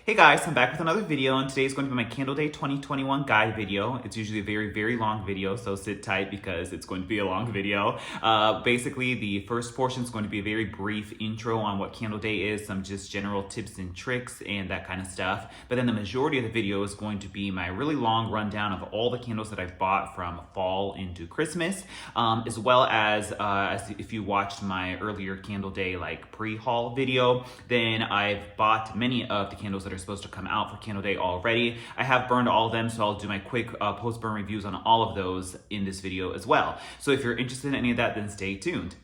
Hey guys, I'm back with another video, and today is going to be my Candle Day 2021 guide video. It's usually a very long video, so sit tight because it's going to be a long video. Basically, the first portion is going to be a very brief intro on what Candle Day is, some just general tips and tricks and that kind of stuff. But then the majority of the video is going to be my really long rundown of all the candles that I've bought from fall into Christmas, as well as if you watched my earlier Candle Day like pre-haul video, then I've bought many of the candles that are supposed to come out for Candle Day already. I have burned all of them, so I'll do my quick post-burn reviews on all of those in this video as well. So if you're interested in any of that, then stay tuned.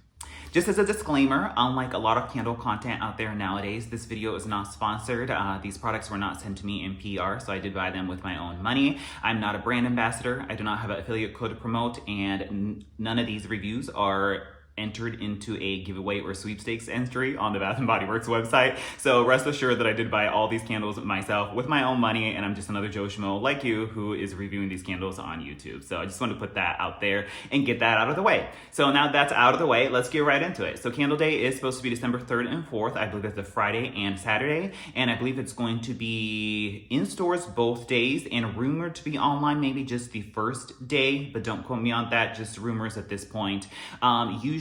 Just as a disclaimer, unlike a lot of candle content out there nowadays, this video is not sponsored. These products were not sent to me in PR, so I did buy them with my own money. I'm not a brand ambassador. I do not have an affiliate code to promote, and none of these reviews are entered into a giveaway or sweepstakes entry on the Bath & Body Works website. So rest assured that I did buy all these candles myself with my own money, and I'm just another Joe Schmo like you who is reviewing these candles on YouTube. So I just want to put that out there and get that out of the way. So now that's out of the way, let's get right into it. So Candle Day is supposed to be December 3rd and 4th. I believe it's a Friday and Saturday, and I believe it's going to be in stores both days and rumored to be online maybe just the first day, but don't quote me on that, just rumors at this point.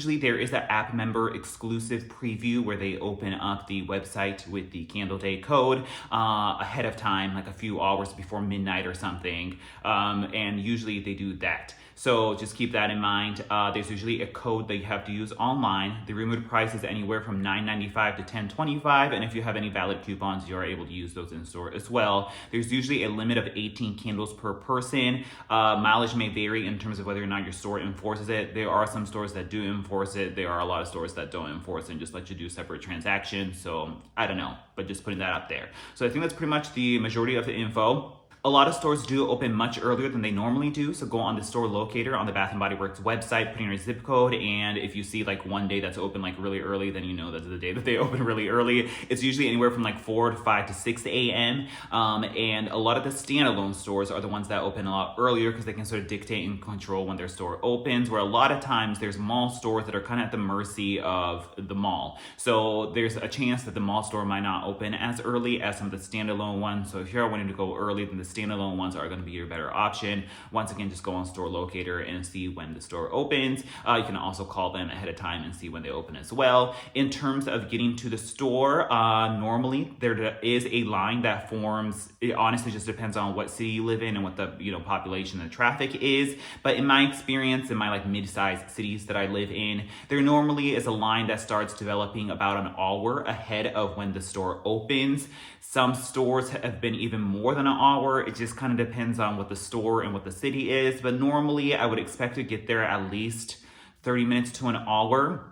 Usually there is an app member exclusive preview where they open up the website with the Candle Day code ahead of time, like a few hours before midnight or something, and usually they do that. So just keep that in mind. There's usually a code that you have to use online. The rumored price is anywhere from $9.95 to $10.25, and if you have any valid coupons, you are able to use those in store as well. There's usually a limit of 18 candles per person. Mileage may vary in terms of whether or not your store enforces it. There are some stores that do enforce it. There are a lot of stores that don't enforce it and just let you do separate transactions. So I don't know, but just putting that out there. So I think that's pretty much the majority of the info. A lot of stores do open much earlier than they normally do, so go on the store locator on the Bath & Body Works website, put in your zip code, and if you see like one day that's open like really early, then you know that's the day that they open really early. It's usually anywhere from like 4 to 5 to 6 a.m. And a lot of the standalone stores are the ones that open a lot earlier because they can sort of dictate and control when their store opens, where a lot of times there's mall stores that are kind of at the mercy of the mall. So there's a chance that the mall store might not open as early as some of the standalone ones. So if you're wanting to go early, then the standalone ones are going to be your better option. Once again, just go on store locator and see when the store opens. You can also call them ahead of time and see when they open as well. In terms of getting to the store, normally there is a line that forms. It honestly just depends on what city you live in and what the population and traffic is. But in my experience, in my like mid-sized cities that I live in, there normally is a line that starts developing about an hour ahead of when the store opens. Some stores have been even more than an hour. It just kind of depends on what the store and what the city is. But normally I would expect to get there at least 30 minutes to an hour.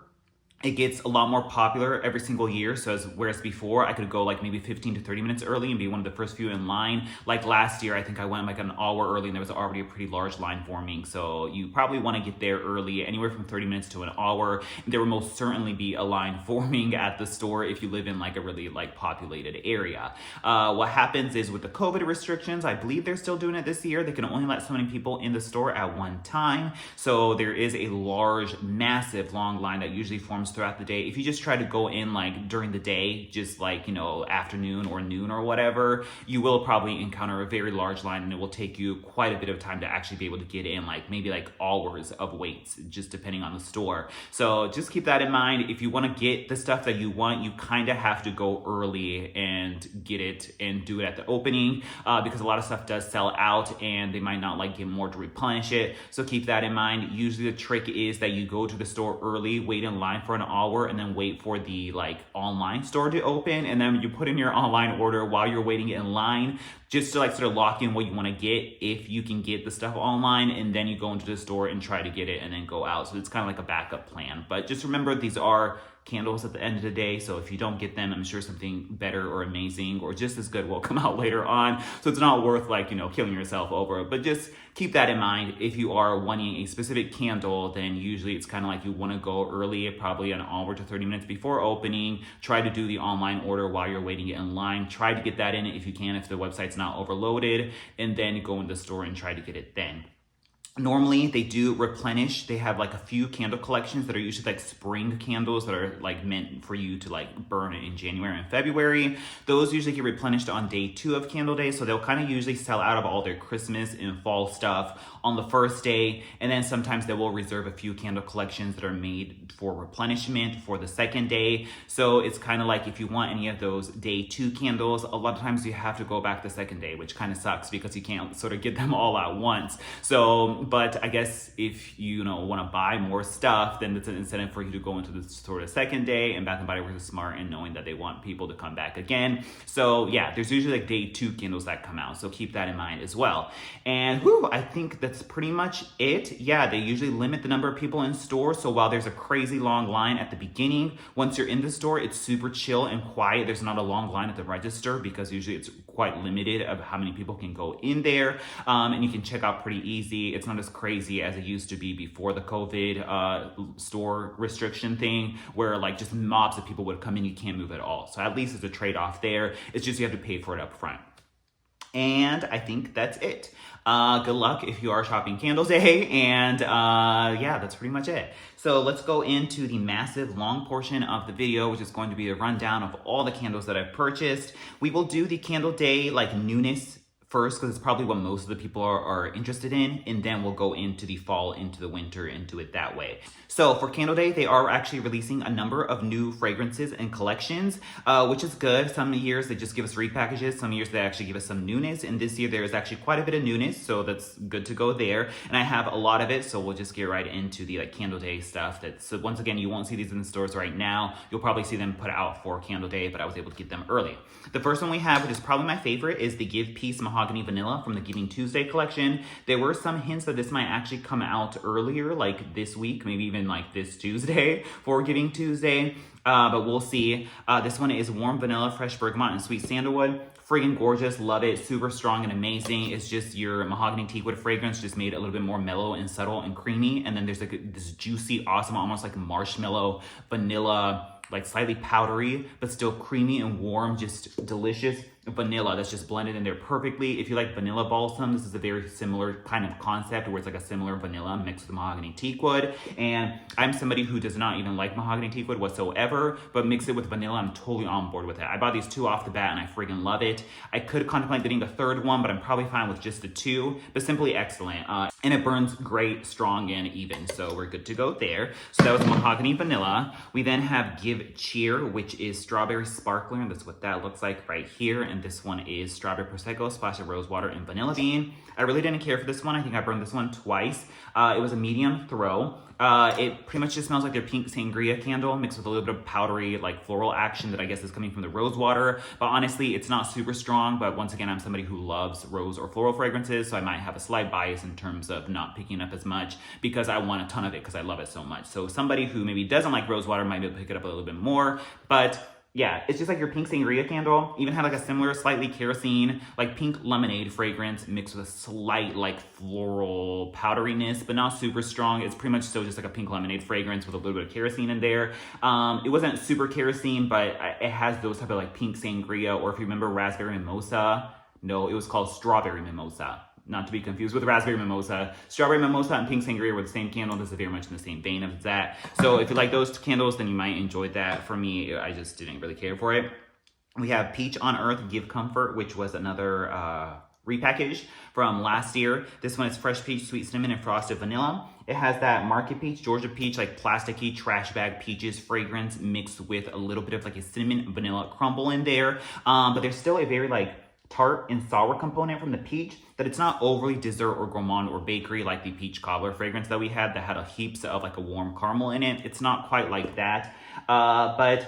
It gets a lot more popular every single year. So whereas before I could go like maybe 15 to 30 minutes early and be one of the first few in line. Like last year, I think I went like an hour early and there was already a pretty large line forming. So you probably want to get there early, anywhere from 30 minutes to an hour. There will most certainly be a line forming at the store if you live in like a really like populated area. What happens is with the COVID restrictions, I believe they're still doing it this year. They can only let so many people in the store at one time. So there is a large, massive long line that usually forms throughout the day. If you just try to go in like during the day, just like afternoon or noon or whatever, you will probably encounter a very large line, and it will take you quite a bit of time to actually be able to get in, like maybe like hours of waits, just depending on the store. So just keep that in mind. If you want to get the stuff that you want, you kind of have to go early and get it and do it at the opening, because a lot of stuff does sell out and they might not like get more to replenish it. So keep that in mind. Usually the trick is that you go to the store early, wait in line for an hour, and then wait for the like online store to open, and then you put in your online order while you're waiting in line, just to like sort of lock in what you want to get if you can get the stuff online, and then you go into the store and try to get it and then go out. So it's kind of like a backup plan. But just remember, these are candles at the end of the day, so if you don't get them, I'm sure something better or amazing or just as good will come out later on. So it's not worth like killing yourself over it, but just keep that in mind. If you are wanting a specific candle, then usually it's kind of like you want to go early, probably an hour to 30 minutes before opening. Try to do the online order while you're waiting in line. Try to get that in if you can, if the website's not overloaded, and then go in the store and try to get it then. Normally they do replenish. They have like a few candle collections that are usually like spring candles that are like meant for you to like burn in January and February. Those usually get replenished on day 2 of Candle Day. So they'll kind of usually sell out of all their Christmas and fall stuff on the first day. And then sometimes they will reserve a few candle collections that are made for replenishment for the second day. So it's kind of like if you want any of those day 2 candles, a lot of times you have to go back the second day, which kind of sucks because you can't sort of get them all at once. So, but I guess if you want to buy more stuff, then it's an incentive for you to go into the sort of second day. And Bath & Body Works is smart in knowing that they want people to come back again. So yeah, there's usually like day 2 candles that come out. So keep that in mind as well. And I think that's pretty much it. Yeah, they usually limit the number of people in store. So while there's a crazy long line at the beginning, once you're in the store, it's super chill and quiet. There's not a long line at the register because usually it's quite limited of how many people can go in there. And you can check out pretty easy. It's not as crazy as it used to be before the COVID store restriction thing, where like just mobs of people would come in, you can't move at all. So at least it's a trade-off there. It's just you have to pay for it up front. And I think that's it. Good luck if you are shopping Candle Day. And yeah, that's pretty much it. So let's go into the massive long portion of the video, which is going to be a rundown of all the candles that I've purchased. We will do the Candle Day like newness first, because it's probably what most of the people are interested in, and then we'll go into the fall, into the winter, into it that way. So for Candle Day, they are actually releasing a number of new fragrances and collections, which is good. Some years they just give us repackages, some years they actually give us some newness, and this year there is actually quite a bit of newness, so that's good to go there. And I have a lot of it, so we'll just get right into the like Candle Day stuff. So once again, you won't see these in the stores right now. You'll probably see them put out for Candle Day, but I was able to get them early. The first one we have, which is probably my favorite, is the Give Peace Mahogany Vanilla from the Giving Tuesday collection. There were some hints that this might actually come out earlier, like this week, maybe even like this Tuesday for Giving Tuesday, but we'll see. This one is Warm Vanilla, Fresh Bergamot, and Sweet Sandalwood. Friggin' gorgeous, love it, super strong and amazing. It's just your mahogany teakwood fragrance, just made it a little bit more mellow and subtle and creamy. And then there's like this juicy, awesome, almost like marshmallow, vanilla, like slightly powdery, but still creamy and warm, just delicious vanilla that's just blended in there perfectly. If you like vanilla balsam, this is a very similar kind of concept where it's like a similar vanilla mixed with mahogany teakwood. And I'm somebody who does not even like mahogany teakwood whatsoever, but mix it with vanilla, I'm totally on board with it. I bought these 2 off the bat and I friggin' love it. I could contemplate getting the 3rd one, but I'm probably fine with just the 2, but simply excellent. And it burns great, strong, and even, so we're good to go there. So that was mahogany vanilla. We then have Give Cheer, which is strawberry sparkler, and that's what that looks like right here. And this one is strawberry prosecco, splash of rose water, and vanilla bean. I really didn't care for this one. I think I burned this one twice. It was a medium throw. It pretty much just smells like their pink sangria candle mixed with a little bit of powdery, like floral action that I guess is coming from the rose water. But honestly, it's not super strong. But once again, I'm somebody who loves rose or floral fragrances, so I might have a slight bias in terms of not picking up as much because I want a ton of it because I love it so much. So somebody who maybe doesn't like rose water might be able to pick it up a little bit more. But yeah, it's just like your pink sangria candle. Even had like a similar, slightly kerosene, like pink lemonade fragrance mixed with a slight like floral powderiness, but not super strong. It's pretty much still just like a pink lemonade fragrance with a little bit of kerosene in there. It wasn't super kerosene, but it has those type of like pink sangria, or if you remember raspberry mimosa. No, it was called strawberry mimosa. Not to be confused with raspberry mimosa. Strawberry mimosa and pink sangria were the same candle. This is very much in the same vein of that. So if you like those candles, then you might enjoy that. For me, I just didn't really care for it. We have Peach on Earth, Give Comfort, which was another repackage from last year. This one is fresh peach, sweet cinnamon, and frosted vanilla. It has that market peach, Georgia peach, like plasticky trash bag peaches fragrance mixed with a little bit of like a cinnamon vanilla crumble in there. But there's still a very like tart and sour component from the peach, that it's not overly dessert or gourmand or bakery like the peach cobbler fragrance that we had that had a heaps of like a warm caramel in it. It's not quite like that, but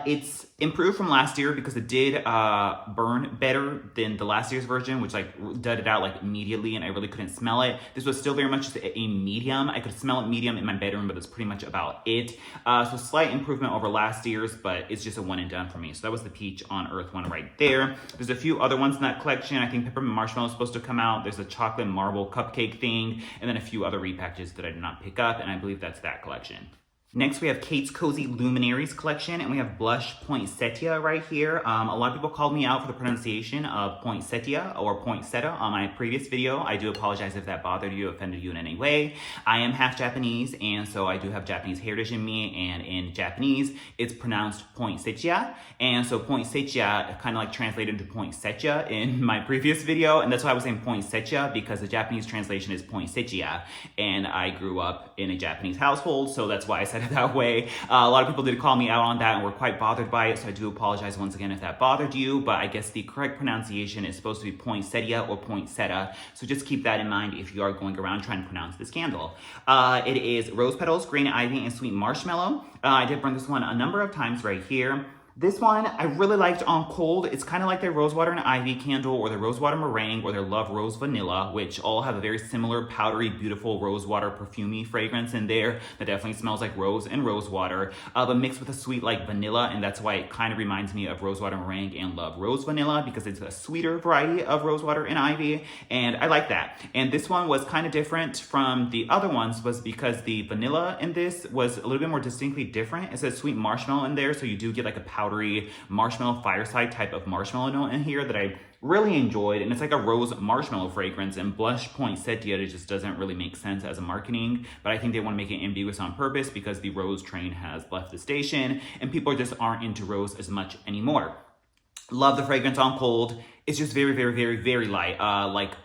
it's improved from last year because it did burn better than the last year's version, which like dudded out like immediately and I really couldn't smell it. This was still very much just a medium. I could smell it medium in my bedroom, but it's pretty much about it. So slight improvement over last year's, but it's just a one and done for me. So that was the Peach on Earth one right there. There's a few other ones in that collection. I think Peppermint Marshmallow is supposed to come out. There's a chocolate marble cupcake thing, and then a few other repackages that I did not pick up, and I believe that's that collection. Next, we have Kate's Cozy Luminaries collection, and we have Blush Poinsettia right here. A lot of people called me out for the pronunciation of Poinsettia or Poinsettia on my previous video. I do apologize if that bothered you, offended you in any way. I am half Japanese, and so I do have Japanese heritage in me, and in Japanese, it's pronounced Poinsettia. And so Poinsettia kind of like translated into Poinsettia in my previous video, and that's why I was saying Poinsettia, because the Japanese translation is Poinsettia, and I grew up in a Japanese household, so that's why I said it that way. A lot of people did call me out on that and were quite bothered by it, so I do apologize once again if that bothered you, but I guess the correct pronunciation is supposed to be Poinsettia or Poinsettia, so just keep that in mind if you are going around trying to pronounce this candle. It is rose petals, green ivy, and sweet marshmallow. I did burn this one a number of times right here. This one I really liked on cold. It's kind of like their Rosewater and Ivy candle or their Rosewater Meringue or their Love Rose Vanilla, which all have a very similar powdery, beautiful rosewater perfumey fragrance in there that definitely smells like rose and rosewater, but mixed with a sweet like vanilla, and that's why it kind of reminds me of Rosewater Meringue and Love Rose Vanilla because it's a sweeter variety of Rosewater and Ivy, and I like that. And this one was kind of different from the other ones was because the vanilla in this was a little bit more distinctly different. It says sweet marshmallow in there, so you do get like a powdery marshmallow fireside type of marshmallow note in here that I really enjoyed, and it's like a rose marshmallow fragrance. And Blush Poinsettia, it just doesn't really make sense as a marketing, but I think they want to make it ambiguous on purpose because the rose train has left the station and people just aren't into rose as much anymore. Love the fragrance on cold. It's just very, very, very, very light, like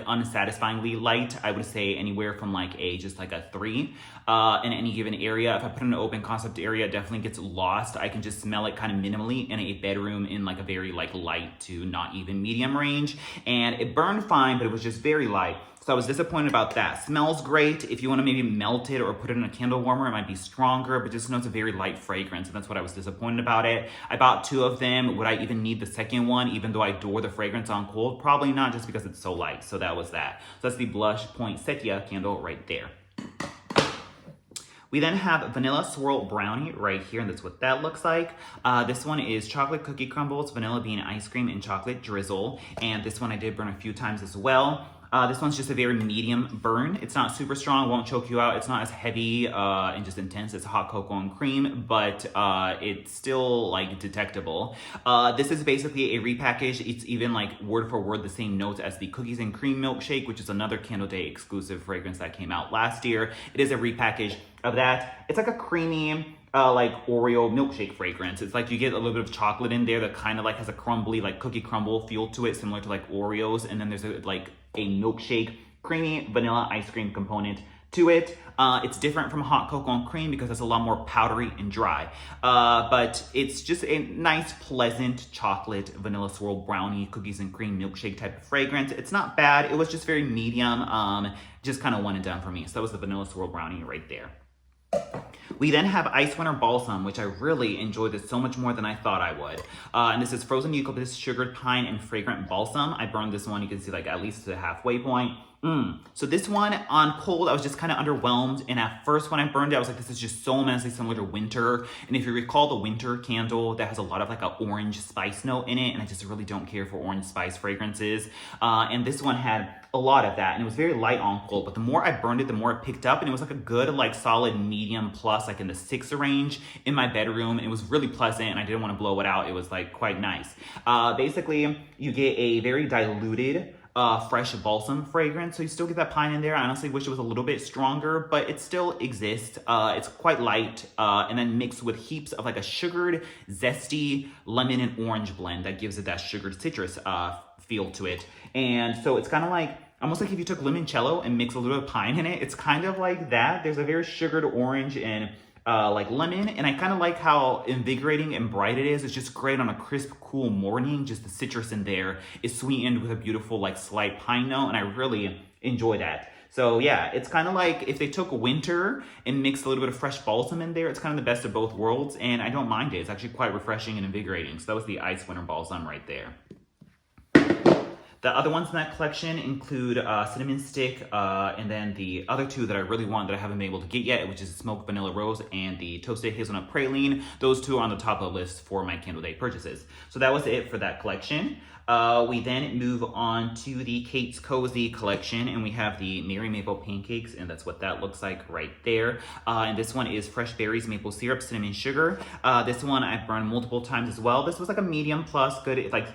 unsatisfyingly light. I would say anywhere from like just like a 3 in any given area. If I put it in an open concept area, it definitely gets lost. I can just smell it kind of minimally in a bedroom in like a very like light to not even medium range. And it burned fine, but it was just very light. So I was disappointed about that. Smells great. If you want to maybe melt it or put it in a candle warmer, it might be stronger, but just know it's a very light fragrance, and that's what I was disappointed about it. I bought 2 of them. Would I even need the second one, even though I adore the fragrance on cold? Probably not, just because it's so light. So that was that. So that's the Blush Poinsettia candle right there. We then have Vanilla Swirl Brownie right here, and that's what that looks like. This one is chocolate cookie crumbles, vanilla bean ice cream, and chocolate drizzle. And this one I did burn a few times as well. This one's just a very medium burn. It's not super strong, won't choke you out. It's not as heavy and just intense as hot cocoa and cream, but it's still like detectable. This is basically a repackage. It's even like word for word the same notes as the Cookies and Cream Milkshake, which is another Candle Day exclusive fragrance that came out last year. It is a repackage of that. It's like a creamy, like Oreo milkshake fragrance. It's like you get a little bit of chocolate in there that kind of like has a crumbly, like cookie crumble feel to it, similar to like Oreos. And then there's like a milkshake, creamy vanilla ice cream component to it. It's different from hot cocoa and cream because it's a lot more powdery and dry. But it's just a nice, pleasant chocolate vanilla swirl brownie, cookies and cream milkshake type of fragrance. It's not bad. It was just very medium. Just kind of one and done for me. So that was the vanilla swirl brownie right there. We then have Ice Winter Balsam, which I really enjoyed this so much more than I thought I would. And this is frozen eucalyptus, sugared pine, and fragrant balsam. I burned this one, you can see like at least to the halfway point. So this one on cold, I was just kind of underwhelmed. And at first when I burned it, I was like, this is just so immensely similar to winter. And if you recall the winter candle, that has a lot of like an orange spice note in it. And I just really don't care for orange spice fragrances. And this one had a lot of that. And it was very light on cold. But the more I burned it, the more it picked up. And it was like a good, like solid medium plus, like in the 6 range in my bedroom. And it was really pleasant. And I didn't want to blow it out. It was like quite nice. Basically, you get a very diluted fresh balsam fragrance, so you still get that pine in there. I honestly wish it was a little bit stronger, but it still exists. It's quite light, and then mixed with heaps of like a sugared, zesty lemon and orange blend that gives it that sugared citrus feel to it. And so it's kind of like almost like if you took limoncello and mixed a little bit of pine in it. It's kind of like that. There's a very sugared orange and like lemon, and I kind of like how invigorating and bright it is. It's just great on a crisp, cool morning. Just the citrus in there is sweetened with a beautiful like slight pine note, and I really enjoy that. So yeah, it's kind of like if they took winter and mixed a little bit of fresh balsam in there, it's kind of the best of both worlds, and I don't mind it. It's actually quite refreshing and invigorating. So that was the Ice Winter Balsam right there. The other ones in that collection include Cinnamon Stick, and then the other two that I really want that I haven't been able to get yet, which is Smoked Vanilla Rose and the Toasted Hazelnut Praline. Those two are on the top of the list for my Candle Day purchases. So that was it for that collection. We then move on to the Kate's Cozy collection, and we have the Merry Maple Pancakes, and that's what that looks like right there. And this one is fresh berries, maple syrup, cinnamon sugar. This one I've burned multiple times as well. This was like a medium plus, good. It's like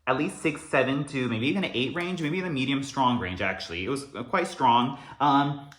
at least 6, 7 to maybe even an 8 range, maybe the medium strong range actually. It was quite strong.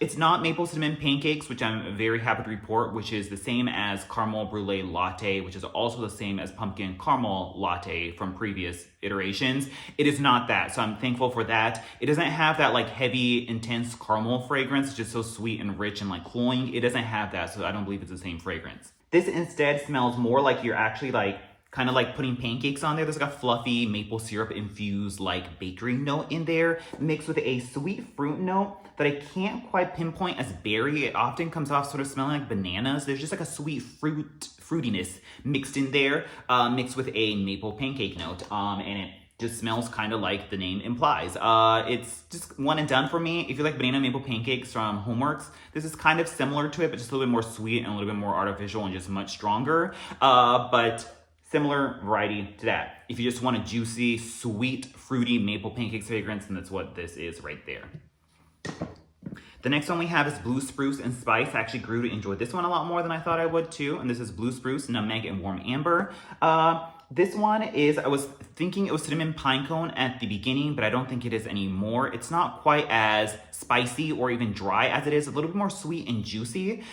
It's not maple cinnamon pancakes, which I'm very happy to report, which is the same as caramel brulee latte, which is also the same as pumpkin caramel latte from previous iterations. It is not that, so I'm thankful for that. It doesn't have that like heavy, intense caramel fragrance. It's just so sweet and rich and like cloying. It doesn't have that, so I don't believe it's the same fragrance. This instead smells more like you're actually like kind of like putting pancakes on there. There's like a fluffy maple syrup infused like bakery note in there, mixed with a sweet fruit note that I can't quite pinpoint as berry. It often comes off sort of smelling like bananas. There's just like a sweet fruitiness mixed in there, mixed with a maple pancake note, and it just smells kind of like the name implies. It's just one and done for me. If you like banana maple pancakes from Homeworks, this is kind of similar to it, but just a little bit more sweet and a little bit more artificial and just much stronger. But similar variety to that. If you just want a juicy, sweet, fruity maple pancakes fragrance, then that's what this is right there. The next one we have is Blue Spruce and Spice. I actually grew to enjoy this one a lot more than I thought I would too. And this is Blue Spruce, Nutmeg, and Warm Amber. This one is, I was thinking it was Cinnamon Pinecone at the beginning, but I don't think it is anymore. It's not quite as spicy or even dry as it is, a little bit more sweet and juicy.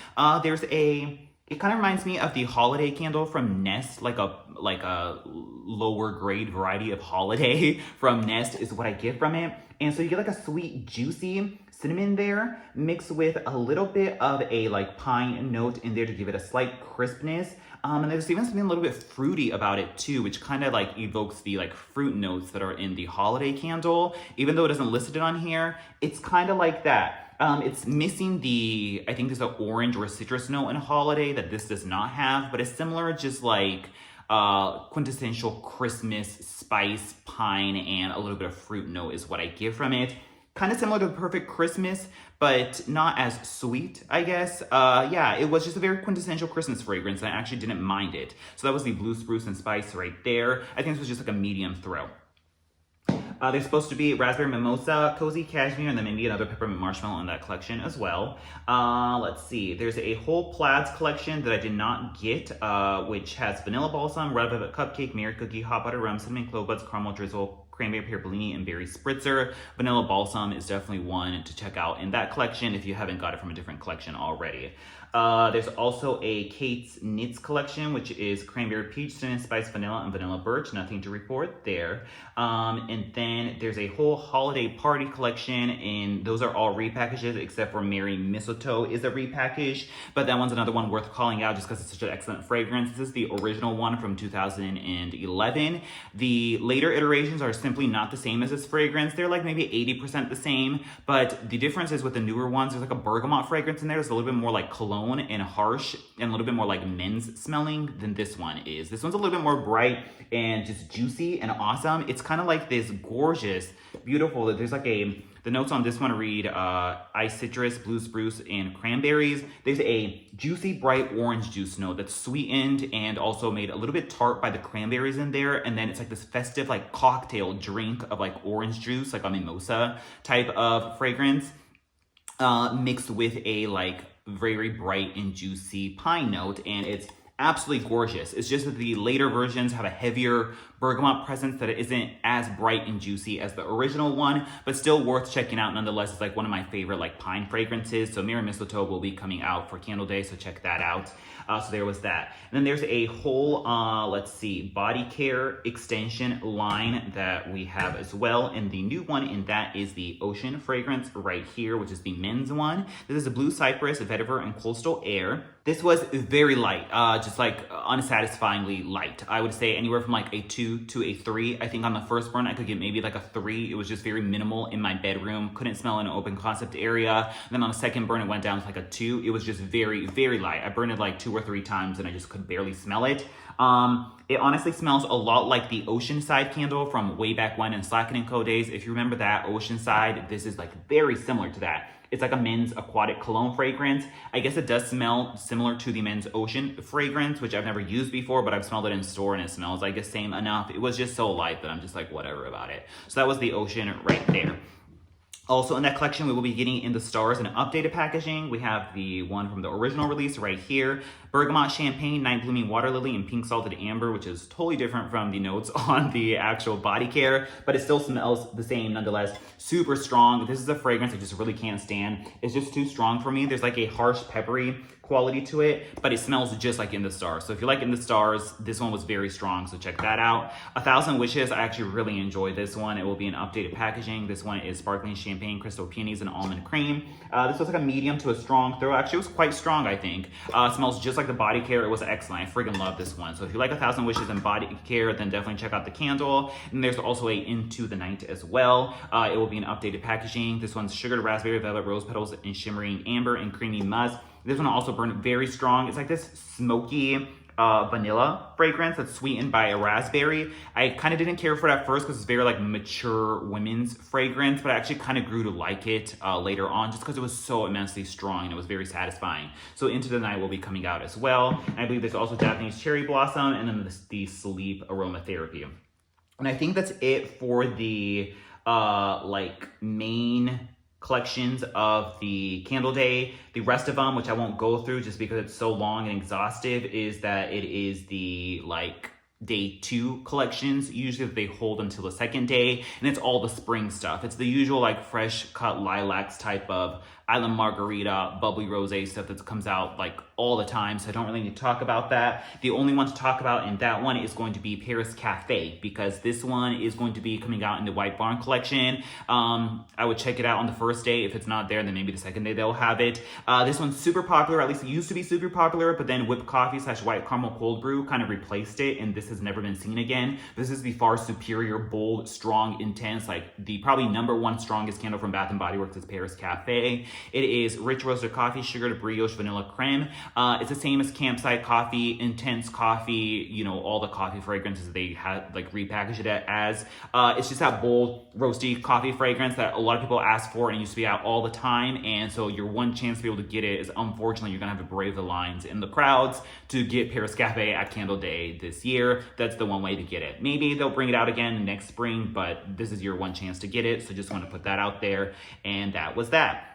It kind of reminds me of the holiday candle from Nest, like a lower grade variety of holiday from Nest is what I get from it. And so you get like a sweet, juicy cinnamon there, mixed with a little bit of a like pine note in there to give it a slight crispness. And there's even something a little bit fruity about it too, which kind of like evokes the like fruit notes that are in the holiday candle. Even though it doesn't list it on here, it's kind of like that. It's missing I think there's an orange or a citrus note in holiday that this does not have, but it's similar, just like quintessential Christmas spice, pine, and a little bit of fruit note is what I get from it. Kind of similar to Perfect Christmas, but not as sweet, I guess. Yeah, it was just a very quintessential Christmas fragrance, and I actually didn't mind it. So that was the Blue Spruce and Spice right there. I think this was just like a medium throw. There's supposed to be Raspberry Mimosa, Cozy Cashmere, and then maybe another Peppermint Marshmallow in that collection as well. Let's see. There's a whole Plaids collection that I did not get, which has Vanilla Balsam, Red Velvet Cupcake, Mary Cookie, Hot Butter Rum, Cinnamon Clove Buds, Caramel Drizzle, Cranberry Pear Bellini, and Berry Spritzer. Vanilla Balsam is definitely one to check out in that collection if you haven't got it from a different collection already. There's also a Kate's Knits collection, which is Cranberry Peach, Cinnamon Spice Vanilla, and Vanilla Birch. Nothing to report there. And then there's a whole holiday party collection, and those are all repackages except for Merry Mistletoe is a repackage, but that one's another one worth calling out just because it's such an excellent fragrance. This is the original one from 2011. The later iterations are simply not the same as this fragrance. They're like maybe 80% the same, but the difference is with the newer ones, there's like a bergamot fragrance in there. There's a little bit more like cologne and harsh and a little bit more like men's smelling than this one is. This one's a little bit more bright and just juicy and awesome. It's kind of like this gorgeous, beautiful, there's like the notes on this one read ice citrus, blue spruce, and cranberries. There's a juicy, bright orange juice note that's sweetened and also made a little bit tart by the cranberries in there. And then it's like this festive like cocktail drink of like orange juice, like a mimosa type of fragrance, mixed with a like very bright and juicy pine note, and it's absolutely gorgeous. It's just that the later versions have a heavier bergamot presence that isn't as bright and juicy as the original one, but still worth checking out nonetheless. It's like one of my favorite like pine fragrances. So Merry Mistletoe will be coming out for Candle Day, so check that out. So there was that. And then there's a whole, let's see, body care extension line that we have as well. And the new one in that is the Ocean fragrance right here, which is the men's one. This is a Blue Cypress, Vetiver, and Coastal Air. This was very light, just like unsatisfyingly light. I would say anywhere from like a 2 2 to a 3. I think on the first burn, I could get maybe like a 3. It was just very minimal in my bedroom. Couldn't smell in an open concept area. And then on the second burn, it went down to like a 2. It was just very, very light. I burned it like 2 or 3 times and I just could barely smell it. It honestly smells a lot like the Oceanside candle from way back when in Slacken & Co days. If you remember that Oceanside, this is like very similar to that. It's like a men's aquatic cologne fragrance. I guess it does smell similar to the men's ocean fragrance, which I've never used before, but I've smelled it in store and it smells, I guess, same enough. It was just so light that I'm just like, whatever about it. So that was the ocean right there. Also in that collection, we will be getting in the stars and updated packaging. We have the one from the original release right here. Bergamot Champagne, Night Blooming Water Lily, and Pink Salted Amber, which is totally different from the notes on the actual body care, but it still smells the same nonetheless. Super strong. This is a fragrance I just really can't stand. It's just too strong for me. There's like a harsh, peppery quality to it, but it smells just like In the Stars. So if you like In the Stars, this one was very strong, so check that out. 1,000 Wishes, I actually really enjoyed this one. It will be in updated packaging. This one is sparkling champagne, crystal peonies, and almond cream. This was like a medium to a strong throw. Actually, it was quite strong, I think. It smells just like the body care. It was excellent. I freaking love this one. So if you like 1,000 Wishes and body care, then definitely check out the candle. And there's also a Into the Night as well. It will be in updated packaging. This one's sugared raspberry, velvet rose petals, and shimmering amber and creamy musk. This one also burned very strong. It's like this smoky vanilla fragrance that's sweetened by a raspberry. I kind of didn't care for it at first because it's very like mature women's fragrance, but I actually kind of grew to like it later on just because it was so immensely strong and it was very satisfying. So Into the Night will be coming out as well. And I believe there's also Japanese Cherry Blossom and then the Sleep Aromatherapy. And I think that's it for the like main collections of the candle day. The rest of them, which I won't go through just because it's so long and exhaustive, is that it is the like day 2 collections, usually they hold until the second day, and it's all the spring stuff. It's the usual like fresh cut lilacs type of Island Margarita, bubbly rosé stuff that comes out like all the time, so I don't really need to talk about that. The only one to talk about in that one is going to be Paris Cafe, because this one is going to be coming out in the White Barn collection. I would check it out on the first day. If it's not there, then maybe the second day they'll have it. This one's super popular, at least it used to be super popular, but then whipped coffee / white caramel cold brew kind of replaced it, and this has never been seen again. This is the far superior, bold, strong, intense, like the probably #1 strongest candle from Bath & Body Works is Paris Cafe. It is rich roasted coffee, sugared brioche, vanilla creme. It's the same as Campsite Coffee, intense coffee, you know, all the coffee fragrances they had like repackaged it as. It's just that bold, roasty coffee fragrance that a lot of people ask for and used to be out all the time. And so your one chance to be able to get it is, unfortunately, you're gonna have to brave the lines in the crowds to get Paris Cafe at Candle Day this year. That's the one way to get it. Maybe they'll bring it out again next spring, but this is your one chance to get it. So just want to put that out there. And that was that.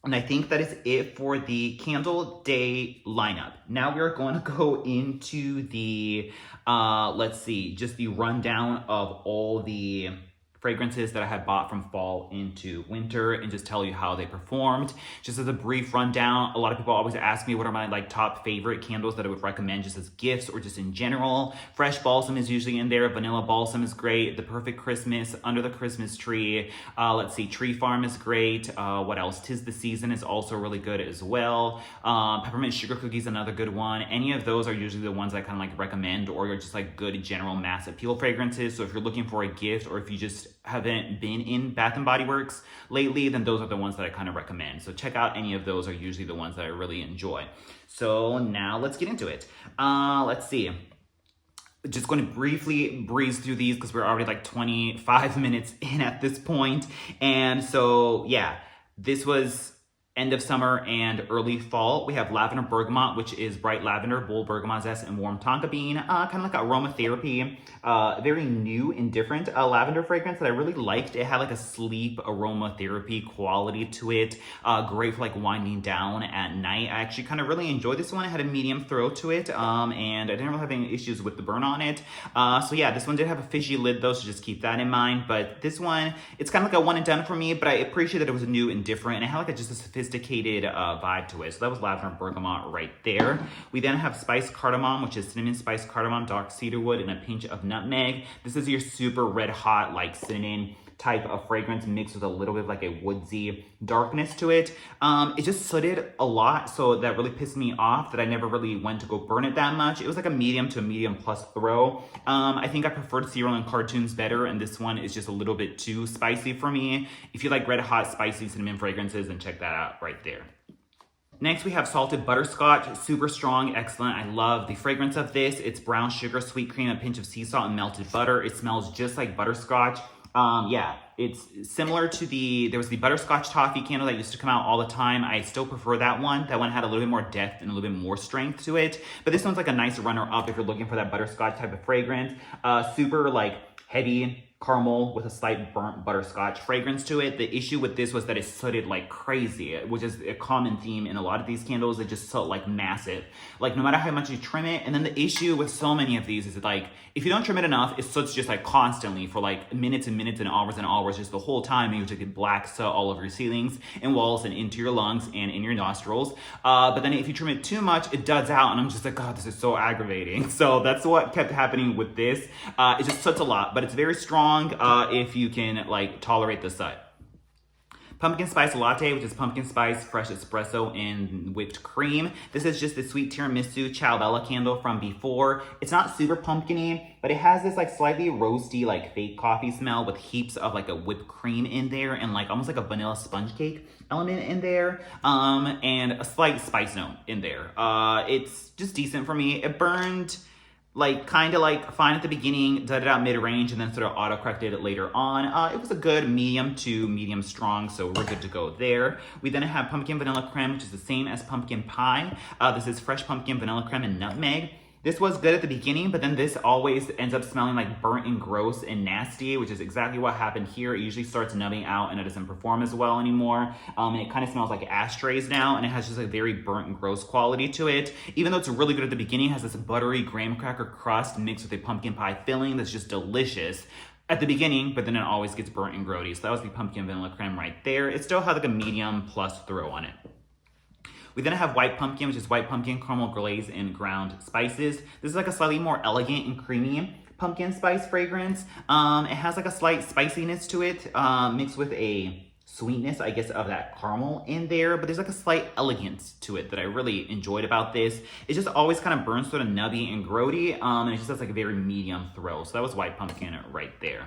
And I think that is it for the Candle Day lineup. Now we're going to go into the, let's see, just the rundown of all the fragrances that I had bought from fall into winter and just tell you how they performed. Just as a brief rundown, a lot of people always ask me what are my like top favorite candles that I would recommend just as gifts or just in general. Fresh Balsam is usually in there. Vanilla Balsam is great. The Perfect Christmas, Under the Christmas Tree. Let's see, Tree Farm is great. What else? 'Tis the Season is also really good as well. Peppermint Sugar Cookies, another good one. Any of those are usually the ones I kind of like recommend, or are just like good general mass appeal fragrances. So if you're looking for a gift, or if you just haven't been in Bath & Body Works lately, then those are the ones that I kind of recommend. So check out any of those, are usually the ones that I really enjoy. So now let's get into it. Let's see. Just going to briefly breeze through these because we're already like 25 minutes in at this point. And so, yeah, this was end of summer and early fall. We have Lavender Bergamot, which is bright lavender, bold bergamot zest, and warm tonka bean. Kind of like aromatherapy. Very new and different lavender fragrance that I really liked. It had like a sleep aromatherapy quality to it. Great for like winding down at night. I actually kind of really enjoyed this one. It had a medium throw to it, and I didn't really have any issues with the burn on it. So yeah, this one did have a fishy lid though, so just keep that in mind. But this one, it's kind of like a one and done for me, but I appreciate that it was new and different, and it had like just a sophisticated vibe to it. So that was Lavender Bergamot right there. We then have Spiced Cardamom, which is cinnamon, spiced cardamom, dark cedarwood, and a pinch of nutmeg. This is your super red hot, like cinnamon type of fragrance mixed with a little bit of like a woodsy darkness to it. It just sooted a lot, so that really pissed me off that I never really went to go burn it that much. It was like a medium to a medium plus throw. I think I preferred Swirl and Cartoons better, and this one is just a little bit too spicy for me. If you like red hot spicy cinnamon fragrances, then check that out right there. Next, we have Salted Butterscotch, super strong, excellent. I love the fragrance of this. It's brown sugar, sweet cream, a pinch of sea salt, and melted butter. It smells just like butterscotch. Yeah, it's similar to there was the Butterscotch Toffee candle that used to come out all the time. I still prefer that one. That one had a little bit more depth and a little bit more strength to it. But this one's like a nice runner-up if you're looking for that butterscotch type of fragrance. Super like heavy caramel with a slight burnt butterscotch fragrance to it. The issue with this was that it sooted like crazy, which is a common theme in a lot of these candles. It just soot like massive, like no matter how much you trim it. And then the issue with so many of these is that, like, if you don't trim it enough, it soots just like constantly for like minutes and minutes and hours, just the whole time. And you just get black soot all over your ceilings and walls and into your lungs and in your nostrils. But then if you trim it too much, it duds out, and I'm just like, God, this is so aggravating. So that's what kept happening with this. It just soots a lot, but it's very strong if you can like tolerate the soot. Pumpkin Spice Latte, which is pumpkin spice, fresh espresso, and whipped cream. This is just the sweet tiramisu Ciao Bella candle from before. It's not super pumpkin-y, but it has this like slightly roasty, like fake coffee smell with heaps of like a whipped cream in there and like almost like a vanilla sponge cake element in there, and a slight spice note in there. It's just decent for me. It burned like kind of like fine at the beginning, dudded out mid-range, and then sort of auto-corrected it later on. It was a good medium to medium strong, so we're good to go there. We then have Pumpkin Vanilla Creme, which is the same as Pumpkin Pie. This is fresh pumpkin vanilla creme and nutmeg. This was good at the beginning, but then this always ends up smelling like burnt and gross and nasty, which is exactly what happened here. It usually starts nubbing out and it doesn't perform as well anymore. And it kind of smells like ashtrays now, and it has just a very burnt and gross quality to it. Even though it's really good at the beginning, it has this buttery graham cracker crust mixed with a pumpkin pie filling that's just delicious at the beginning, but then it always gets burnt and grody. So that was the Pumpkin Vanilla Creme right there. It still had like a medium plus throw on it. We then have White Pumpkin, which is white pumpkin, caramel glaze, and ground spices. This is like a slightly more elegant and creamy pumpkin spice fragrance. It has like a slight spiciness to it, mixed with a sweetness, I guess, of that caramel in there, but there's like a slight elegance to it that I really enjoyed about this. It just always kind of burns sort of nubby and grody, and it just has like a very medium throw. So that was White Pumpkin right there.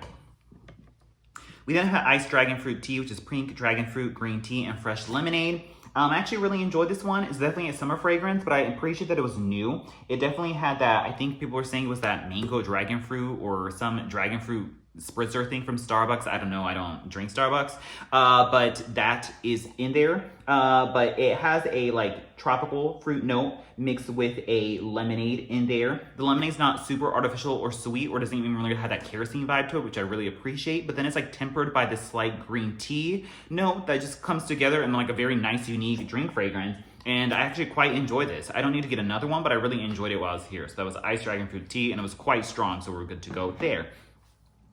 We then have Iced Dragonfruit Tea, which is pink dragonfruit, green tea, and fresh lemonade. I actually really enjoyed this one. It's definitely a summer fragrance, but I appreciate that it was new. It definitely had that, I think people were saying it was that mango dragon fruit or some dragon fruit spritzer thing from Starbucks. I don't know, I don't drink Starbucks, but that is in there. But it has a like tropical fruit note mixed with a lemonade in there. The lemonade's not super artificial or sweet, or doesn't even really have that kerosene vibe to it, which I really appreciate. But then it's like tempered by this slight green tea note that just comes together in like a very nice, unique drink fragrance. And I actually quite enjoy this. I don't need to get another one, but I really enjoyed it while I was here. So that was Iced Dragonfruit Tea, and it was quite strong, so we're good to go there.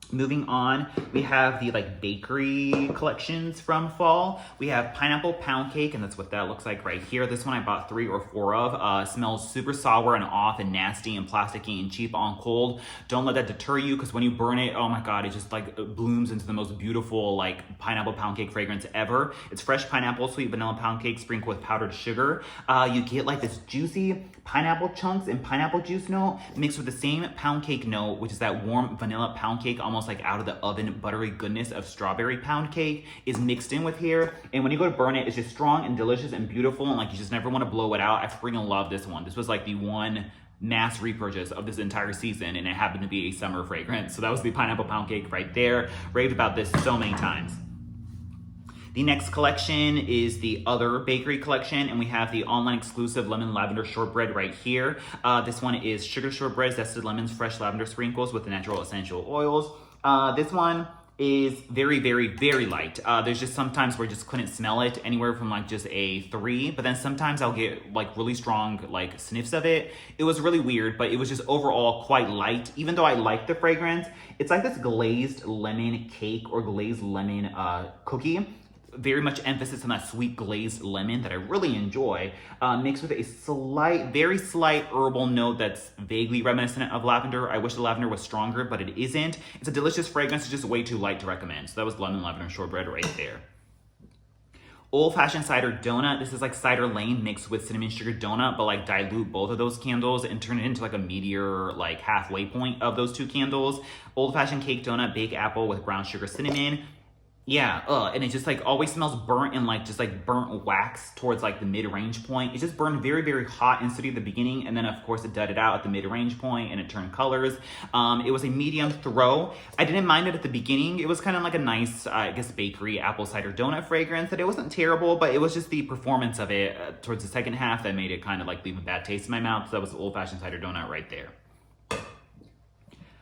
Moving on, we have the like bakery collections from fall. We have Pineapple Pound Cake, and that's what that looks like right here. This one I bought 3 or 4 of. Smells super sour and off and nasty and plasticky and cheap on cold. Don't let that deter you, because when you burn it, oh my God, it just like blooms into the most beautiful like pineapple pound cake fragrance ever. It's fresh pineapple, sweet vanilla pound cake sprinkled with powdered sugar. You get like this juicy pineapple chunks and pineapple juice note mixed with the same pound cake note, which is that warm vanilla pound cake, almost like out of the oven buttery goodness of strawberry pound cake is mixed in with here. And when you go to burn it, it's just strong and delicious and beautiful, and like you just never want to blow it out. I freaking love this one. This was like the one mass repurchase of this entire season, and it happened to be a summer fragrance. So that was the Pineapple Pound Cake right there. Raved about this so many times. The next collection is the other bakery collection, and we have the online exclusive lemon lavender shortbread right here. This one is sugar shortbread, zested lemons, fresh lavender sprinkles with the natural essential oils. This one is very, very, very light. There's just sometimes where I just couldn't smell it, anywhere from like just a 3, but then sometimes I'll get like really strong like sniffs of it. It was really weird, but it was just overall quite light. Even though I like the fragrance, it's like this glazed lemon cake or glazed lemon cookie. very much emphasis on that sweet glazed lemon that I really enjoy, mixed with a very slight herbal note that's vaguely reminiscent of lavender. I wish the lavender was stronger, but it isn't. It's a delicious fragrance, it's just way too light to recommend. So that was lemon lavender shortbread right there. Old Fashioned Cider Donut. This is like Cider Lane mixed with cinnamon sugar donut, but like dilute both of those candles and turn it into like a meteor, like halfway point of those two candles. Old Fashioned Cake Donut, baked apple with brown sugar cinnamon. Yeah, and it just like always smells burnt and like just like burnt wax towards like the mid-range point. It just burned very, very hot and sooty at the beginning, and then of course it dudded out at the mid-range point and it turned colors. It was a medium throw. I didn't mind it at the beginning. It was kind of like a nice, I guess, bakery apple cider donut fragrance. That it wasn't terrible, but it was just the performance of it towards the second half that made it kind of like leave a bad taste in my mouth. So that was the Old Fashioned Cider Donut right there.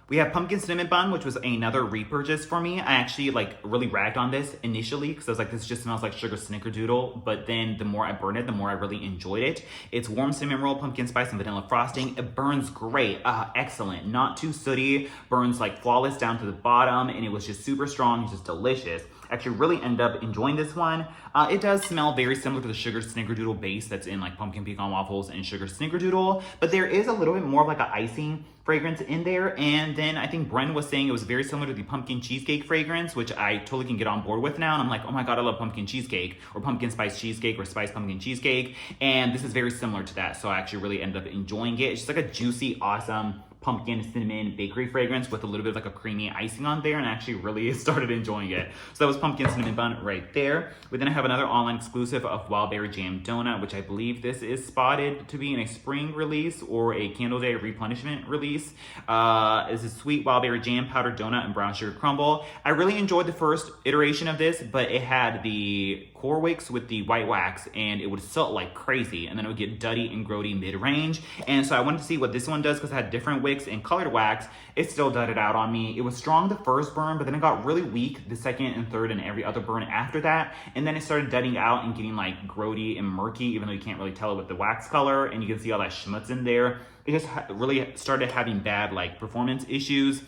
We have Pumpkin Cinnamon Bun, which was another repurchase for me. I actually like really ragged on this initially because I was like, this just smells like sugar snickerdoodle. But then the more I burned it, the more I really enjoyed it. It's warm cinnamon roll, pumpkin spice, and vanilla frosting. It burns great, excellent. Not too sooty, burns like flawless down to the bottom, and it was just super strong. It's just delicious. Actually really ended up enjoying this one. It does smell very similar to the sugar snickerdoodle base that's in like pumpkin pecan waffles and sugar snickerdoodle, but there is a little bit more of like an icing fragrance in there. And then I think Bren was saying it was very similar to the pumpkin cheesecake fragrance, which I totally can get on board with now. And I'm like, oh my God, I love pumpkin cheesecake or pumpkin spice cheesecake or spice pumpkin cheesecake. And this is very similar to that. So I actually really ended up enjoying it. It's just like a juicy, awesome pumpkin cinnamon bakery fragrance with a little bit of like a creamy icing on there, and I actually really started enjoying it. So that was Pumpkin Cinnamon Bun right there. We then have another online exclusive of Wildberry Jam Donut, which I believe this is spotted to be in a spring release or a Candle Day replenishment release. This is sweet Wildberry Jam powdered donut and brown sugar crumble. I really enjoyed the first iteration of this, but it had the core wicks with the white wax and it would silt like crazy, and then it would get duddy and grody mid-range. And so I wanted to see what this one does because it had different wicks and colored wax. It still dudded out on me. It was strong the first burn, but then it got really weak the second and third and every other burn after that. And then it started dudding out and getting like grody and murky, even though you can't really tell it with the wax color, and you can see all that schmutz in there. It just really started having bad like performance issues.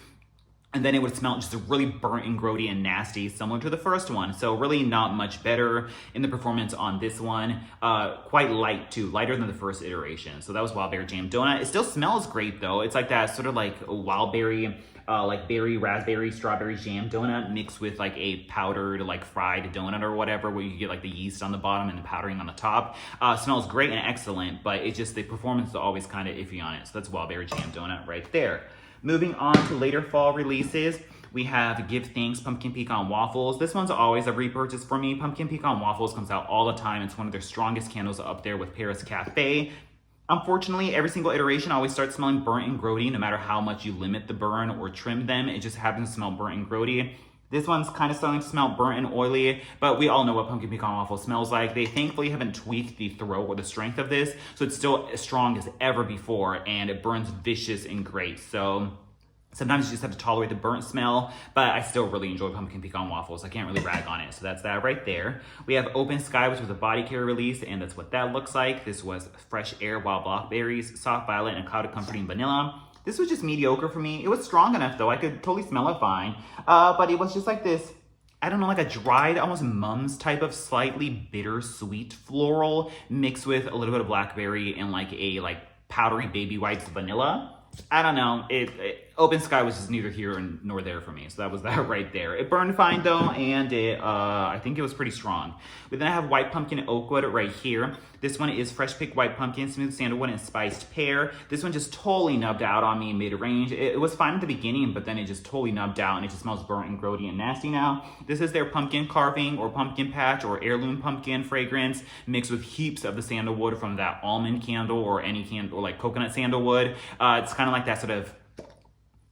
And then it would smell just really burnt and grody and nasty, similar to the first one. So really not much better in the performance on this one. Quite light too, lighter than the first iteration. So that was Wildberry Jam Donut. It still smells great though. It's like that sort of like wildberry, like berry, raspberry, strawberry jam donut mixed with like a powdered, like fried donut or whatever, where you get like the yeast on the bottom and the powdering on the top. Smells great and excellent, but it's just the performance is always kind of iffy on it. So that's Wildberry Jam Donut right there. Moving on to later fall releases, we have Give Thanks Pumpkin Pecan Waffles. This one's always a repurchase for me. Pumpkin Pecan Waffles comes out all the time. It's one of their strongest candles up there with Paris Cafe. Unfortunately, every single iteration always starts smelling burnt and grody, no matter how much you limit the burn or trim them. It just happens to smell burnt and grody. This one's kind of starting to smell burnt and oily, but we all know what pumpkin pecan waffle smells like. They thankfully haven't tweaked the throw or the strength of this, so it's still as strong as ever before, and it burns vicious and great. So sometimes you just have to tolerate the burnt smell, but I still really enjoy pumpkin pecan waffles. I can't really rag on it, so that's that right there. We have Open Sky, which was a body care release, and that's what that looks like. This was Fresh Air, Wild Blackberries, Soft Violet, and Cloud of Comforting Vanilla. This was just mediocre for me. It was strong enough though. I could totally smell it fine. But it was just like this, I don't know, like a dried, almost Mums type of slightly bitter sweet floral mixed with a little bit of blackberry and like a powdery baby whites vanilla. I don't know. Open Sky was just neither here nor there for me. So that was that right there. It burned fine though, and I think it was pretty strong. We then have White Pumpkin Oakwood right here. This one is Fresh Picked White Pumpkin, Smooth Sandalwood, and Spiced Pear. This one just totally nubbed out on me mid-range. It was fine at the beginning, but then it just totally nubbed out, and it just smells burnt and grody and nasty now. This is their pumpkin carving or pumpkin patch or heirloom pumpkin fragrance mixed with heaps of the sandalwood from that almond candle or any candle or like coconut sandalwood. It's kind of like that sort of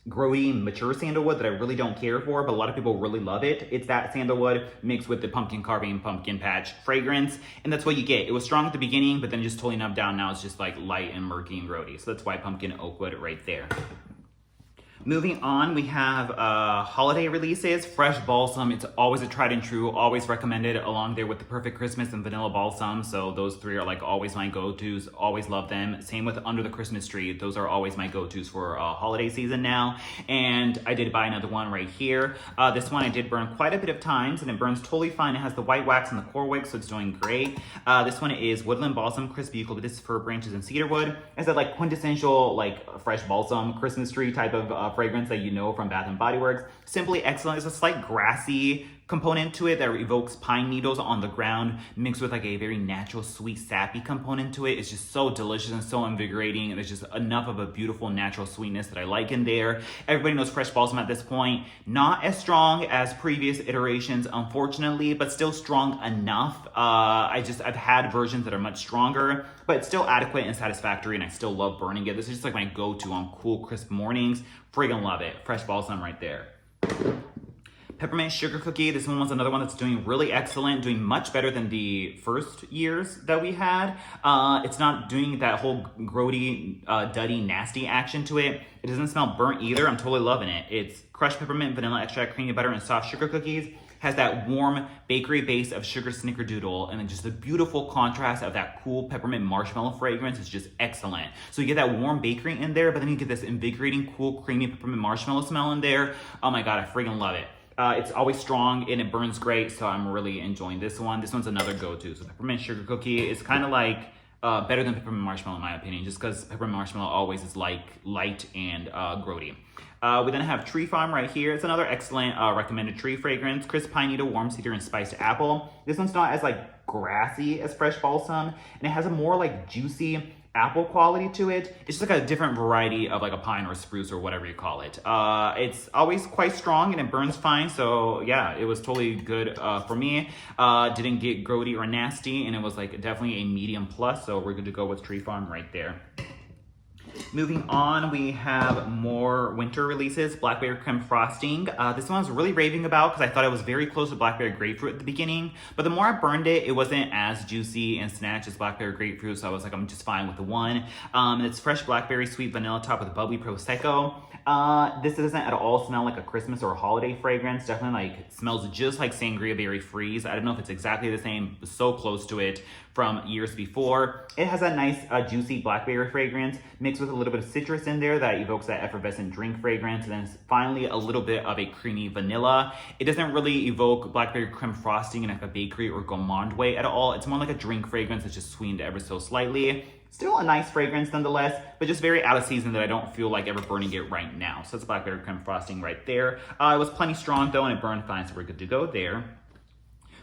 grody, mature sandalwood that I really don't care for, but a lot of people really love it. It's that sandalwood mixed with the pumpkin carving, pumpkin patch fragrance, and that's what you get. It was strong at the beginning, but then just totally nubbed down. Now it's just like light and murky and grody. So that's White Pumpkin Oakwood right there. Moving on, we have holiday releases. Fresh Balsam, it's always a tried and true, always recommended along there with the Perfect Christmas and Vanilla Balsam. So those three are like always my go-tos, always love them. Same with Under the Christmas Tree. Those are always my go-tos for holiday season now. And I did buy another one right here. This one I did burn quite a bit of times and it burns totally fine. It has the white wax and the core wick, so it's doing great. This one is Woodland Balsam, Crispy Eucalyptus, Fir Branches, and Cedarwood. It's that like quintessential like fresh balsam Christmas tree type of fragrance that you know from Bath & Body Works. Simply excellent. There's a slight grassy component to it that evokes pine needles on the ground mixed with like a very natural sweet sappy component to it. It's just so delicious and so invigorating, and there's just enough of a beautiful natural sweetness that I like in there. Everybody knows fresh balsam at this point. Not as strong as previous iterations, unfortunately, but still strong enough. I've had versions that are much stronger, but it's still adequate and satisfactory, and I still love burning it. This is just like my go-to on cool, crisp mornings. Friggin' love it. Fresh balsam right there. Peppermint Sugar Cookie. This one was another one that's doing really excellent, doing much better than the first years that we had. It's not doing that whole grody, duddy, nasty action to it. It doesn't smell burnt either. I'm totally loving it. It's crushed peppermint, vanilla extract, creamy butter, and soft sugar cookies. Has that warm bakery base of sugar snickerdoodle, and then just the beautiful contrast of that cool peppermint marshmallow fragrance is just excellent. So you get that warm bakery in there, but then you get this invigorating, cool, creamy peppermint marshmallow smell in there. Oh my God, I friggin' love it. It's always strong and it burns great, so I'm really enjoying this one. This one's another go-to. So Peppermint Sugar Cookie is kind of like better than Peppermint Marshmallow in my opinion, just because Peppermint Marshmallow always is like light and grody. We then have Tree Farm right here. It's another excellent recommended tree fragrance. Crisp pine needle, warm cedar, and spiced apple. This one's not as like grassy as Fresh Balsam, and it has a more like juicy apple quality to it. It's just like a different variety of like a pine or a spruce or whatever you call it. It's always quite strong and it burns fine. So yeah, it was totally good for me. Didn't get grody or nasty, and it was like definitely a medium plus. So we're good to go with Tree Farm right there. Moving on, we have more winter releases. Blackberry Creme Frosting. This one I was really raving about because I thought it was very close to Blackberry Grapefruit at the beginning. But the more I burned it, it wasn't as juicy and snatched as Blackberry Grapefruit. So I was like, I'm just fine with the one. It's fresh blackberry, sweet vanilla top with bubbly Prosecco. This doesn't at all smell like a Christmas or a holiday fragrance. Definitely like smells just like Sangria Berry Freeze. I don't know if it's exactly the same, but so close to it from years before. It has a nice juicy blackberry fragrance mixed with a little bit of citrus in there that evokes that effervescent drink fragrance. And then finally a little bit of a creamy vanilla. It doesn't really evoke Blackberry Creme Frosting in like a bakery or gourmand way at all. It's more like a drink fragrance that's just sweetened ever so slightly. Still a nice fragrance nonetheless, but just very out of season that I don't feel like ever burning it right now. So that's Blackberry Creme Frosting right there. It was plenty strong though, and it burned fine, so we're good to go there.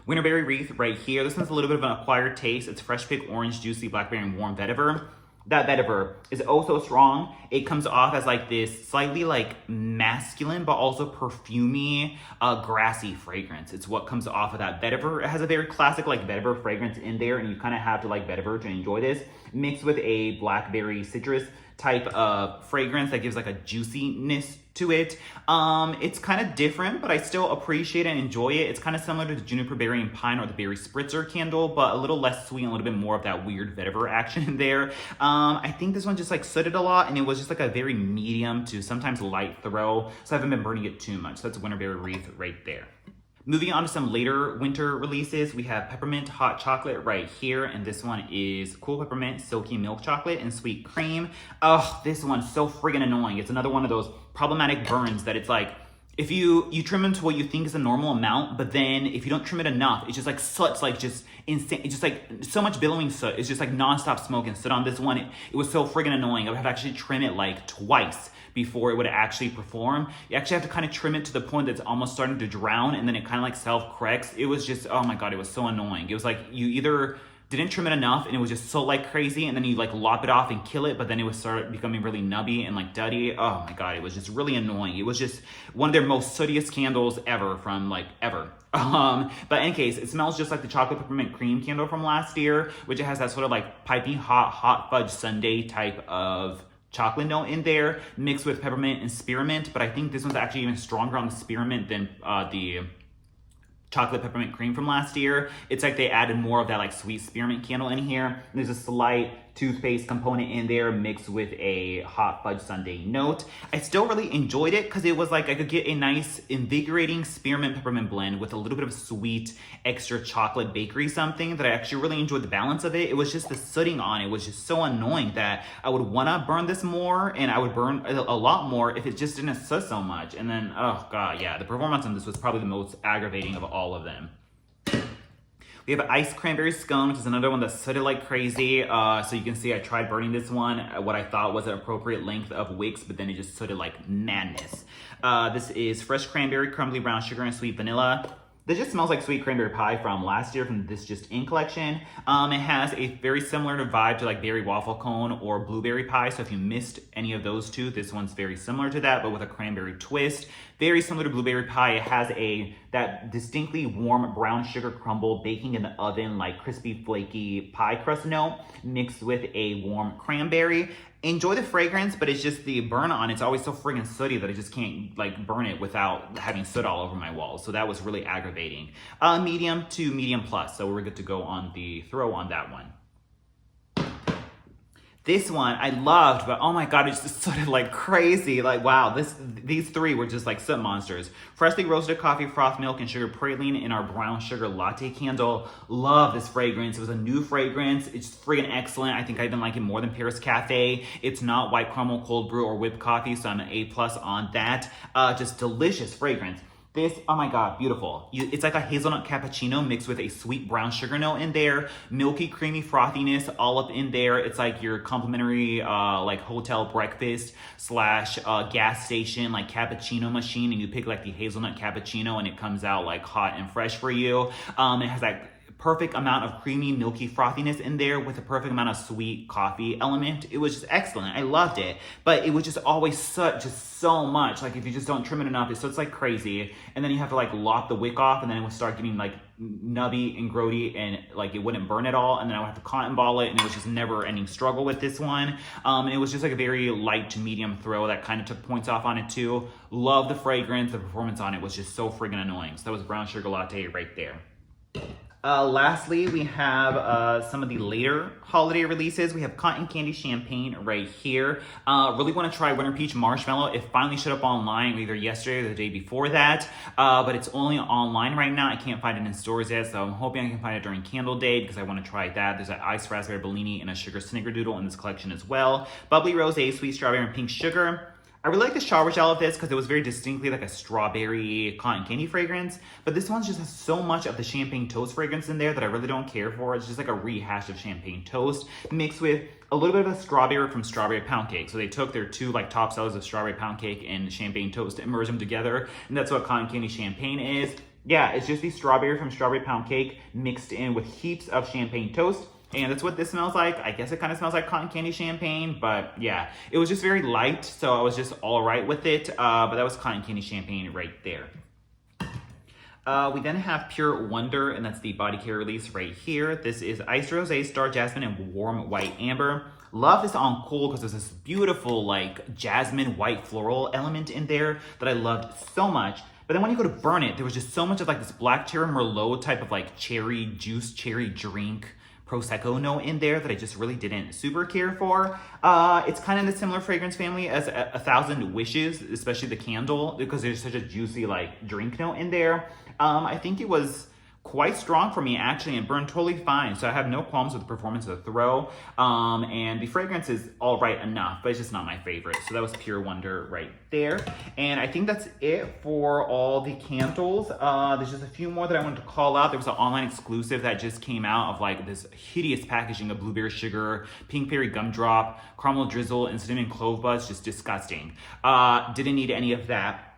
Winterberry Wreath right here. This one's a little bit of an acquired taste. It's fresh pick, orange, juicy, blackberry, and warm vetiver. That vetiver is oh so strong. It comes off as like this slightly like masculine, but also perfumey, grassy fragrance. It's what comes off of that vetiver. It has a very classic like vetiver fragrance in there, and you kind of have to like vetiver to enjoy this. Mixed with a blackberry citrus type of fragrance that gives like a juiciness to it. It's kind of different, but I still appreciate and enjoy it. It's kind of similar to the Juniper Berry and Pine or the Berry Spritzer candle, but a little less sweet and a little bit more of that weird vetiver action in there. I think this one just like sooted a lot, and it was just like a very medium to sometimes light throw, so I haven't been burning it too much. So that's Winterberry Wreath right there. Moving on to some later winter releases, we have Peppermint Hot Chocolate right here, and this one is Cool Peppermint Silky Milk Chocolate and Sweet Cream. Oh, this one's so friggin' annoying. It's another one of those problematic burns that it's like, if you trim them to what you think is a normal amount, but then if you don't trim it enough, it's just like soot's like just insane. It's just like so much billowing soot. It's just like nonstop smoke and soot on this one. It was so friggin' annoying. I would have to actually trim it like twice before it would actually perform. You actually have to kind of trim it to the point that's almost starting to drown, and then it kind of like self-corrects. It was just, oh my God, it was so annoying. It was like you either didn't trim it enough and it was just so like crazy, and then you like lop it off and kill it, but then it would start becoming really nubby and like duddy. Oh my God, it was just really annoying. It was just one of their most sootiest candles ever from like ever. But in any case, it smells just like the chocolate peppermint cream candle from last year, which it has that sort of like piping hot fudge sundae type of chocolate note in there, mixed with peppermint and spearmint. But I think this one's actually even stronger on the spearmint than the chocolate peppermint cream from last year. It's like they added more of that like sweet spearmint candle in here. There's a slight toothpaste component in there mixed with a hot fudge sundae note. I still really enjoyed it because it was like I could get a nice invigorating spearmint peppermint blend with a little bit of sweet extra chocolate bakery something that I actually really enjoyed the balance of it. It was just the sooting on it was just so annoying that I would want to burn this more, and I would burn a lot more if it just didn't soot so much. And then, oh god, yeah, the performance on this was probably the most aggravating of all of them. We have iced cranberry scone, which is another one that sooted like crazy. So you can see I tried burning this one at what I thought was an appropriate length of wicks, but then it just sooted like madness. This is fresh cranberry, crumbly brown sugar, and sweet vanilla. This just smells like sweet cranberry pie from last year from this Just In collection. It has a very similar vibe to like berry waffle cone or blueberry pie. So if you missed any of those two, this one's very similar to that, but with a cranberry twist. Very similar to blueberry pie. It has that distinctly warm brown sugar crumble baking in the oven, like crispy, flaky pie crust note mixed with a warm cranberry. Enjoy the fragrance, but it's just the burn on it's always so friggin' sooty that I just can't like burn it without having soot all over my walls. So that was really aggravating. Medium to medium plus, so we're good to go on the throw on that one. This one I loved, but oh my god, it just sooted like crazy. Like wow, these three were just like soot monsters. Freshly roasted coffee, froth milk, and sugar praline in our brown sugar latte candle. Love this fragrance. It was a new fragrance. It's friggin' excellent. I think I even like it more than Paris Cafe. It's not white caramel cold brew or whipped coffee, so I'm an A+ on that. Just delicious fragrance. This, oh my god, beautiful. It's like a hazelnut cappuccino mixed with a sweet brown sugar note in there. Milky, creamy frothiness all up in there. It's like your complimentary like hotel breakfast / gas station like cappuccino machine, and you pick like the hazelnut cappuccino and it comes out like hot and fresh for you. It has like perfect amount of creamy, milky frothiness in there with a perfect amount of sweet coffee element. It was just excellent. I loved it. But it was just always soot, just so much. Like if you just don't trim it enough, it soots like crazy. And then you have to like lop the wick off, and then it would start getting like nubby and grody, and like it wouldn't burn at all. And then I would have to cotton ball it, and it was just never ending struggle with this one. And it was just like a very light to medium throw that kind of took points off on it too. Love the fragrance. The performance on it was just so friggin' annoying. So that was brown sugar latte right there. Lastly, we have some of the later holiday releases. We have Cotton Candy Champagne right here. Really want to try Winter Peach Marshmallow. It finally showed up online either yesterday or the day before that, but it's only online right now. I can't find it in stores yet, so I'm hoping I can find it during Candle Day because I want to try that. There's an iced raspberry Bellini and a sugar snickerdoodle in this collection as well. Bubbly rosé, sweet strawberry, and pink sugar. I really like the shower gel of this because it was very distinctly like a strawberry cotton candy fragrance, but this one just has so much of the champagne toast fragrance in there that I really don't care for. It's just like a rehash of champagne toast mixed with a little bit of a strawberry from Strawberry Pound Cake. So they took their two like top sellers of Strawberry Pound Cake and champagne toast and merged them together, and that's what cotton candy champagne is. Yeah, it's just the strawberry from Strawberry Pound Cake mixed in with heaps of champagne toast. And that's what this smells like. I guess it kind of smells like cotton candy champagne, but yeah, it was just very light, so I was just all right with it. But that was cotton candy champagne right there. We then have Pure Wonder, and that's the body care release right here. This is Iced Rosé, Star Jasmine, and Warm White Amber. Love this on cool because there's this beautiful like jasmine white floral element in there that I loved so much. But then when you go to burn it, there was just so much of like this black cherry Merlot type of like cherry juice, cherry drink, Prosecco note in there that I just really didn't super care for. It's kind of in the similar fragrance family as a Thousand Wishes, especially the candle, because there's such a juicy like drink note in there. I think it was quite strong for me actually and burned totally fine. So I have no qualms with the performance of the throw. And the fragrance is all right enough, but it's just not my favorite. So that was Pure Wonder right there. And I think that's it for all the candles. There's just a few more that I wanted to call out. There was an online exclusive that just came out of like this hideous packaging of blueberry sugar, pink berry gumdrop, caramel drizzle, and cinnamon clove buzz. Just disgusting. Didn't need any of that.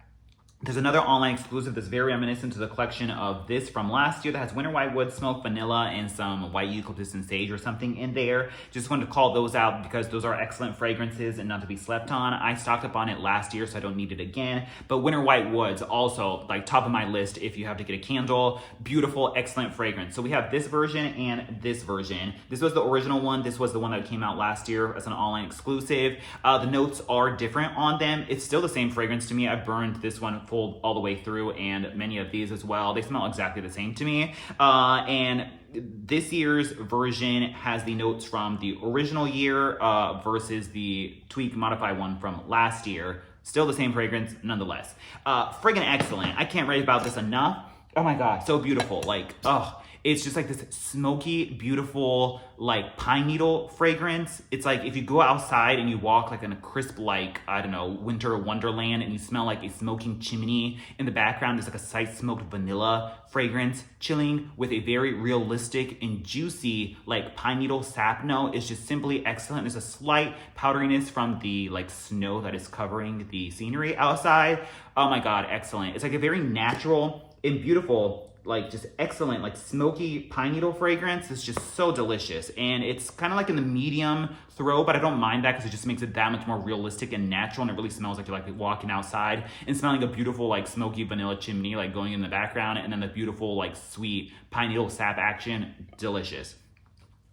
There's another online exclusive that's very reminiscent to the collection of this from last year that has winter white wood, smoked vanilla, and some white eucalyptus and sage or something in there. Just wanted to call those out because those are excellent fragrances and not to be slept on. I stocked up on it last year, so I don't need it again. But winter white woods also like top of my list if you have to get a candle. Beautiful, excellent fragrance. So we have this version and this version. This was the original one. This was the one that came out last year as an online exclusive. The notes are different on them. It's still the same fragrance to me. I've burned this one pulled all the way through, and many of these as well. They smell exactly the same to me. And this year's version has the notes from the original year versus the tweak modified one from last year. Still the same fragrance nonetheless. Friggin' excellent. I can't rave about this enough. Oh my God, so beautiful. Like, oh, it's just like this smoky, beautiful, like pine needle fragrance. It's like if you go outside and you walk like in a crisp, like, I don't know, winter wonderland, and you smell like a smoking chimney in the background. There's like a slight smoked vanilla fragrance chilling with a very realistic and juicy like pine needle sap note. It's just simply excellent. There's a slight powderiness from the like snow that is covering the scenery outside. Oh my God, excellent. It's like a very natural and beautiful, like just excellent, like smoky pine needle fragrance. It's just so delicious. And it's kind of like in the medium throw, but I don't mind that because it just makes it that much more realistic and natural. And it really smells like you're like walking outside and smelling a beautiful like smoky vanilla chimney like going in the background, and then the beautiful like sweet pine needle sap action. Delicious.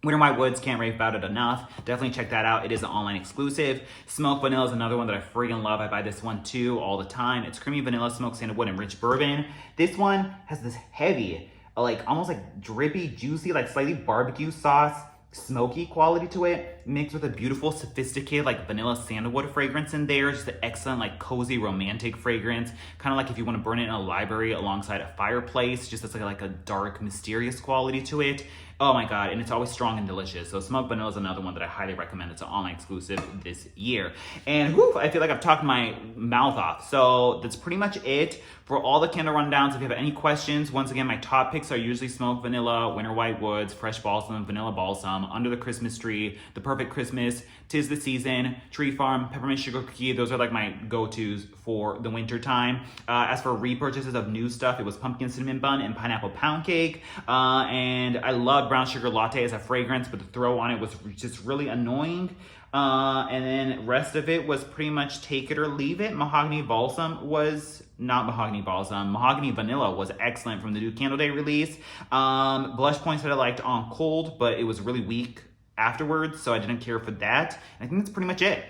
Winter White Woods, can't rave about it enough. Definitely check that out. It is an online exclusive. Smoked Vanilla is another one that I friggin' love. I buy this one too all the time. It's creamy vanilla, smoked sandalwood, and rich bourbon. This one has this heavy, like almost like drippy, juicy, like slightly barbecue sauce, smoky quality to it, mixed with a beautiful, sophisticated, like vanilla sandalwood fragrance in there. Just an excellent, like cozy, romantic fragrance. Kind of like if you want to burn it in a library alongside a fireplace. Just it's like a dark, mysterious quality to it. Oh my God, and it's always strong and delicious. So Smoked Vanilla is another one that I highly recommend. It's an online exclusive this year. And whew, I feel like I've talked my mouth off. So that's pretty much it for all the candle rundowns. If you have any questions, once again, my top picks are usually Smoked Vanilla, Winter White Woods, Fresh Balsam, Vanilla Balsam, Under the Christmas Tree, The Perfect Christmas, Tis the Season, Tree Farm, Peppermint Sugar Cookie. Those are like my go-tos for the winter time. As for repurchases of new stuff, it was Pumpkin Cinnamon Bun and Pineapple Pound Cake. And I love Brown Sugar Latte as a fragrance, but the throw on it was just really annoying. And then rest of it was pretty much take it or leave it. Mahogany Balsam was not Mahogany Balsam. Mahogany Vanilla was excellent from the new Candle Day release. Blush points that I liked on cold, but it was really weak afterwards, so I didn't care for that. And I think that's pretty much it.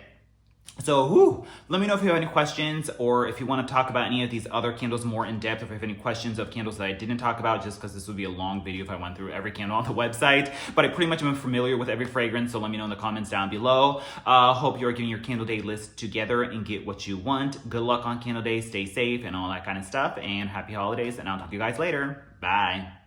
So, let me know if you have any questions, or if you want to talk about any of these other candles more in depth, if you have any questions of candles that I didn't talk about, just because this would be a long video if I went through every candle on the website. But I pretty much am familiar with every fragrance, so let me know in the comments down below. Hope you're getting your Candle Day list together and get what you want. Good luck on Candle Day, stay safe, and all that kind of stuff, and happy holidays, and I'll talk to you guys later. Bye.